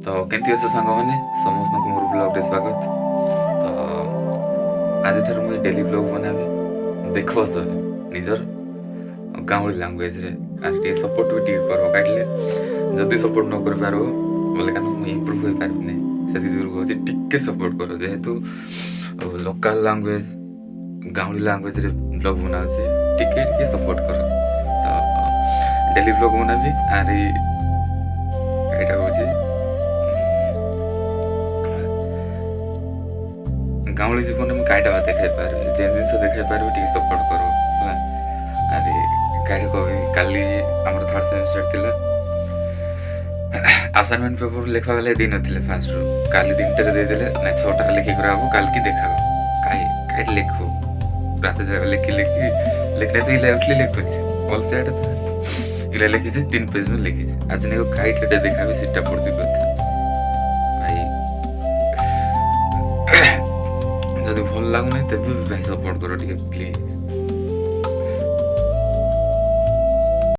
तो केमती अच्छे सांग मैंने समस्त को मोर ब्लॉग रे स्वागत। तो आज ठार मुझे डेली ब्लॉग बनाबी देख सब निजर गाँवली लांगुएज रे आर टे सपोर्ट भी टे कर काटले जदि सपोर्ट न कर पारो बोले कान मुझे इम्प्रूव हो पारबे से कहूँ टिके सपोर्ट करो जेहेतु लोकल लांगुएज गाँवली लांगुएज रे ब्लॉग बना टिके टिके सपोर्ट करो। तो डेली ब्लॉग बनाबी आर एटा हूँ गाँवली जीवन में कईटा देखा पारे जेन जिन देखा पारे टे सपोर्ट करो है। अरे कईटा कह काली आम थर्ड सेमिस्टर थिला असाइनमेंट पेपर लिखा बेले दी नथिले फास्ट रू काली दिनटे देदेले ना 6टा लिखि कर आबो काल की देखा काई काई लिखो रात जाग लिखि लिखि लिखने तो इले उठली लिखुछ ऑल सेट था इले लिखि से 3 पेज में लिखि आज ने काई केटे देखाबे सिटा पड़ती कथा भाई जदि भल लागुना तबे भाई सपोर्ट करो टिके प्लीज।